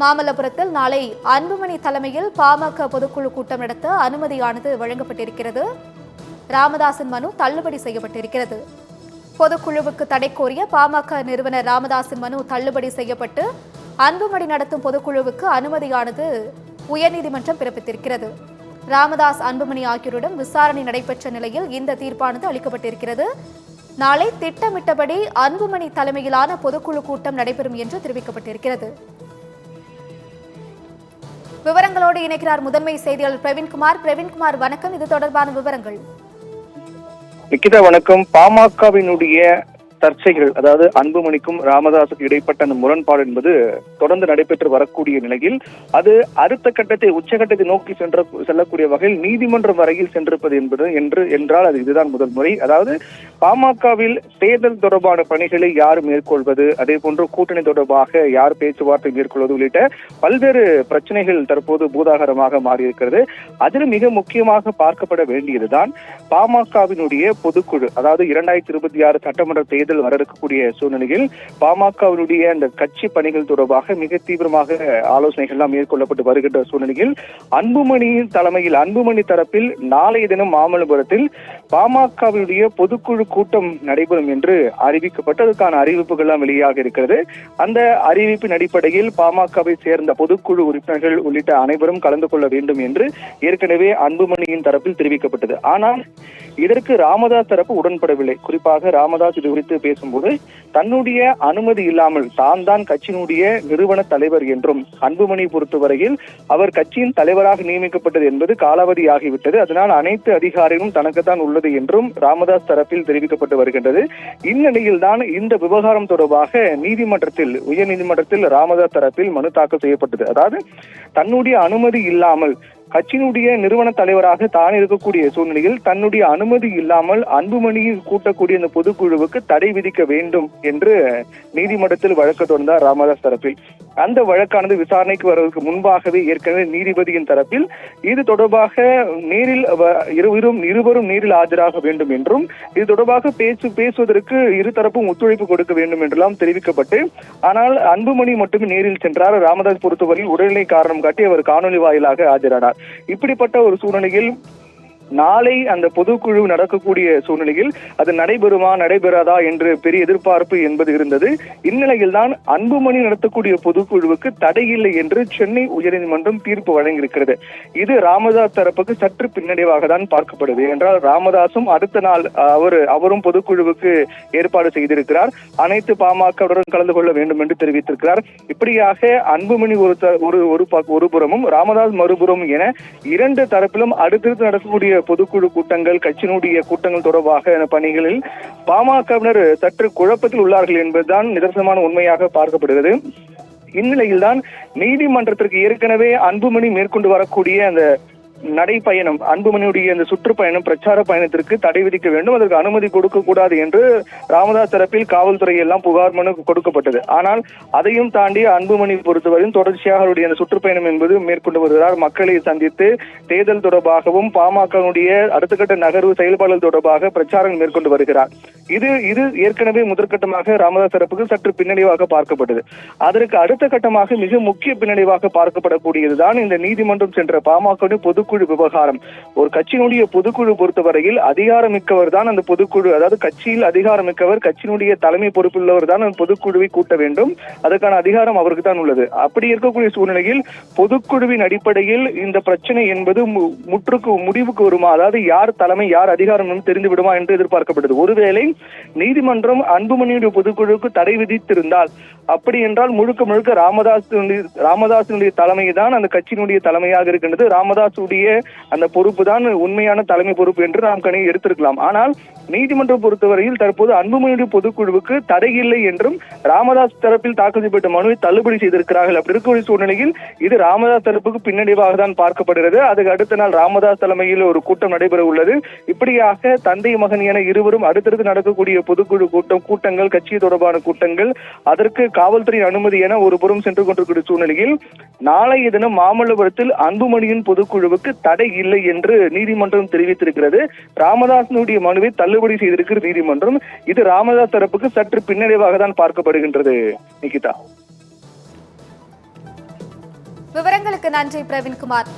மாமல்லபுரத்தில் நாளை அன்புமணி தலைமையில் பாமக பொதுக்குழு கூட்டம் நடத்த அனுமதியானது வழங்கப்பட்டிருக்கிறது. ராமதாசின் மனு தள்ளுபடி செய்யப்பட்டிருக்கிறது. பொதுக்குழுவுக்கு தடை கோரிய பாமக நிறுவனர் ராமதாசின் மனு தள்ளுபடி செய்யப்பட்டு அன்புமணி நடத்தும் பொதுக்குழுவுக்கு அனுமதியானது உயர்நீதிமன்றம் பிறப்பித்திருக்கிறது. ராமதாஸ், அன்புமணி ஆகியோரிடம் விசாரணை நடைபெற்ற நிலையில் இந்த தீர்ப்பானது அளிக்கப்பட்டிருக்கிறது. நாளை திட்டமிட்டபடி அன்புமணி தலைமையிலான பொதுக்குழு கூட்டம் நடைபெறும் என்று தெரிவிக்கப்பட்டிருக்கிறது. விவரங்களோடு இணைக்கிறார் முதன்மை செய்தியாளர் பிரவீன்குமார். வணக்கம். இது தொடர்பான விவரங்கள். நிக்கிதா வணக்கம். பாமகவினுடைய சர்ச்சைகள், அதாவது அன்புமணிக்கும் ராமதாசுக்கும் இடைப்பட்ட அந்த முரண்பாடு என்பது தொடர்ந்து நடைபெற்று வரக்கூடிய நிலையில் அது அடுத்த கட்டத்தை, உச்சகட்டத்தை நோக்கி செல்லக்கூடிய வகையில் நீதிமன்றம் வரையில் சென்றிருப்பது என்றால் அது இதுதான் முதல் முறை. அதாவது பாமகவில் தேர்தல் தொடர்பான பணிகளை யார் மேற்கொள்வது, அதே போன்று கூட்டணி தொடர்பாக யார் பேச்சுவார்த்தை மேற்கொள்வது உள்ளிட்ட பல்வேறு பிரச்சனைகள் தற்போது பூதாகரமாக மாறியிருக்கிறது. அதில் மிக முக்கியமாக பார்க்கப்பட வேண்டியதுதான் பாமகவினுடைய பொதுக்குழு. அதாவது 2026 சட்டமன்ற தேர்தல் வர இருக்கக்கூடிய சூழ்நிலையில் பாமகவினுடைய அந்த கட்சி பணிகள் தொடர்பாக மிக தீவிரமாக ஆலோசனைகள் எல்லாம் மேற்கொள்ளப்பட்டு வருகின்ற சூழ்நிலையில் அன்புமணியின் தலைமையில், அன்புமணி தரப்பில் நாளைய தினம் மாமல்லபுரத்தில் பாமகவினுடைய பொதுக்குழு கூட்டம் நடைபெறும் என்று அறிவிக்கப்பட்டு அதற்கான அறிவிப்புகள் எல்லாம் வெளியாக இருக்கிறது. அந்த அறிவிப்பின் அடிப்படையில் பாமகவை சேர்ந்த பொதுக்குழு உறுப்பினர்கள் உள்ளிட்ட அனைவரும் கலந்து கொள்ள வேண்டும் என்று ஏற்கனவே அன்புமணியின் தரப்பில் தெரிவிக்கப்பட்டது. ஆனால் இதற்கு ராமதாஸ் தரப்பு உடன்படவில்லை. குறிப்பாக ராமதாஸ் இது குறித்து பேசும்போது தன்னுடைய அனுமதி இல்லாமல் தான் கட்சியினுடைய நிறுவன தலைவர் என்றும், அன்புமணி பொறுத்தவரையில் அவர் கட்சியின் தலைவராக நியமிக்கப்பட்டது என்பது காலாவதியாகிவிட்டது, அதனால் அனைத்து அதிகாரமும் தனக்குத்தான் உள்ளது என்றும் ராமதாஸ் தரப்பில் தெரிவிக்கப்பட்டு வருகின்றது. இந்நிலையில் தான் இந்த விவகாரம் தொடர்பாக உயர்நீதிமன்றத்தில் ராமதாஸ் தரப்பில் மனு தாக்கல் செய்யப்பட்டது. அதாவது தன்னுடைய அனுமதி இல்லாமல் கட்சியினுடைய நிறுவன தலைவராக தான் இருக்கக்கூடிய சூழ்நிலையில் தன்னுடைய அனுமதி இல்லாமல் அன்புமணியை கூட்டக்கூடிய இந்த பொதுக்குழுவுக்கு தடை விதிக்க வேண்டும் என்று நீதிமன்றத்தில் வழக்கு தொடர்ந்தார் ராமதாஸ் தரப்பில். அந்த வழக்கானது விசாரணைக்கு வருவதற்கு முன்பாகவே ஏற்கனவே நீதிபதியின் தரப்பில் இது தொடர்பாக இருவரும் நேரில் ஆஜராக வேண்டும் என்றும், இது தொடர்பாக பேசுவதற்கு இருதரப்பும் ஒத்துழைப்பு கொடுக்க வேண்டும் என்றெல்லாம் தெரிவிக்கப்பட்டு, ஆனால் அன்புமணி மட்டுமே நேரில் சென்றார். ராமதாஸ் பொறுத்தவரையில் உடல்நிலை காரணம் காட்டி அவர் காணொலி வாயிலாக ஆஜரானார். இப்படிப்பட்ட ஒரு சூழ்நிலையில் நாளை அந்த பொதுக்குழு நடக்கக்கூடிய சூழ்நிலையில் அது நடைபெறாதா என்று பெரிய எதிர்பார்ப்பு என்பது இருந்தது. இந்நிலையில் தான் அன்புமணி நடத்தக்கூடிய பொதுக்குழுவுக்கு தடையில்லை என்று சென்னை உயர்நீதிமன்றம் தீர்ப்பு வழங்கியிருக்கிறது. இது ராமதாஸ் தரப்புக்கு சற்று பின்னடைவாக தான் பார்க்கப்படுது. என்றால் ராமதாசும் அடுத்த நாள் அவரும் பொதுக்குழுவுக்கு ஏற்பாடு செய்திருக்கிறார். அனைத்து பாமகவுடன் கலந்து கொள்ள வேண்டும் என்று தெரிவித்திருக்கிறார். இப்படியாக அன்புமணி ஒரு புறமும் ராமதாஸ் மறுபுறம் என இரண்டு தரப்பிலும் அடுத்தடுத்து நடக்கக்கூடிய பொதுக்குழு கூட்டங்கள், கட்சியினுடைய கூட்டங்கள் தொடர்பாக பணிகளில் பாமகவினர் சற்று குழப்பத்தில் உள்ளார்கள் என்பதுதான் நிதர்சனமான உண்மையாக பார்க்கப்படுகிறது. இந்நிலையில்தான் நீதிமன்றத்திற்கு ஏற்கனவே அன்புமணி மேற்கொண்டு வரக்கூடிய அந்த நடைப்பயணம், அன்புமணியுடைய அந்த சுற்றுப்பயணம், பிரச்சார பயணத்திற்கு தடை விதிக்க வேண்டும், அதற்கு அனுமதி கொடுக்க கூடாது என்று ராமதாஸ் தரப்பில் காவல்துறை எல்லாம் புகார் மனு கொடுக்கப்பட்டது. ஆனால் அதையும் தாண்டி அன்புமணி பொறுத்தவரையும் தொடர்ச்சியாக அவருடைய அந்த சுற்றுப்பயணம் என்பது மேற்கொண்டு வருகிறார். மக்களை சந்தித்து தேர்தல் தொடர்பாகவும் பாமகனுடைய அடுத்த கட்ட நகர்வு செயல்பாடுகள் தொடர்பாக பிரச்சாரம் மேற்கொண்டு வருகிறார். இது ஏற்கனவே முதற்கட்டமாக ராமதாஸ் தரப்புக்கு சற்று பின்னடைவாக பார்க்கப்பட்டது. அதற்கு அடுத்த கட்டமாக மிக முக்கிய பின்னடைவாக பார்க்கப்படக்கூடியதுதான் இந்த நீதிமன்றம் சென்ற பாமக பொதுக்குழு விவகாரம். ஒரு கட்சியினுடைய பொதுக்குழு பொறுத்தவரையில் அதிகாரமிக்கவர் தான் அந்த பொதுக்குழு, அதாவது கட்சியில் அதிகாரமிக்கவர், கட்சியினுடைய தலைமை பொறுப்புள்ளவர் தான் அந்த பொதுக்குழுவை கூட்ட வேண்டும். அதற்கான அதிகாரம் அவருக்கு தான் உள்ளது. அப்படி இருக்கக்கூடிய சூழ்நிலையில் பொதுக்குழுவின் அடிப்படையில் இந்த பிரச்சனை என்பது முடிவுக்கு வருமா, அதாவது யார் தலைமை யார் அதிகாரம் தெரிந்து விடுமா என்று எதிர்பார்க்கப்பட்டது. ஒருவேளை நீதிமன்றம் அன்புமணியுடைய பொதுக்குழுவுக்கு தடை விதித்திருந்தால், அப்படி என்றால் முழுக்க ராமதாசினுடைய தலைமை தான் அந்த கட்சியினுடைய தலைமையாக இருக்கின்றது, ராமதாசுடைய அந்த பொறுப்பு தான் உண்மையான தலைமை பொறுப்பு என்று நாம் எடுத்திருக்கலாம். ஆனால் நீதிமன்றம் பொறுத்தவரையில் தற்போது அன்புமணியுடைய பொதுக்குழுவுக்கு தடை இல்லை என்றும் ராமதாஸ் தரப்பில் தாக்கல் செய்யப்பட்ட மனுவை தள்ளுபடி செய்திருக்கிறார்கள். அப்படி இருக்கக்கூடிய சூழ்நிலையில் இது ராமதாஸ் தரப்புக்கு பின்னடைவாக தான் பார்க்கப்படுகிறது. அதுக்கு அடுத்த நாள் ராமதாஸ் தலைமையில் ஒரு கூட்டம் நடைபெற உள்ளது. இப்படியாக தந்தை மகன் என இருவரும் அடுத்தடுத்து நடக்கக்கூடிய பொதுக்குழு கூட்டங்கள், கட்சி தொடர்பான கூட்டங்கள், அதற்கு காவல்துறை அனுமதி என ஒரு புறம் சென்று கொண்டிருக்கிற சூழ்நிலையில் நாளைய தினம் மாமல்லபுரத்தில் அன்புமணியின் பொதுக்குழுவுக்கு தடை இல்லை என்று நீதிமன்றம் தெரிவித்திருக்கிறது. ராமதாசனுடைய மனுவை தள்ளுபடி செய்திருக்கிற நீதிமன்றம். இது ராமதாஸ் தரப்புக்கு சற்று பின்னடைவாக தான் பார்க்கப்படுகின்றது. நிகிதா. விவரங்களுக்கு நன்றி பிரவீன்குமார்.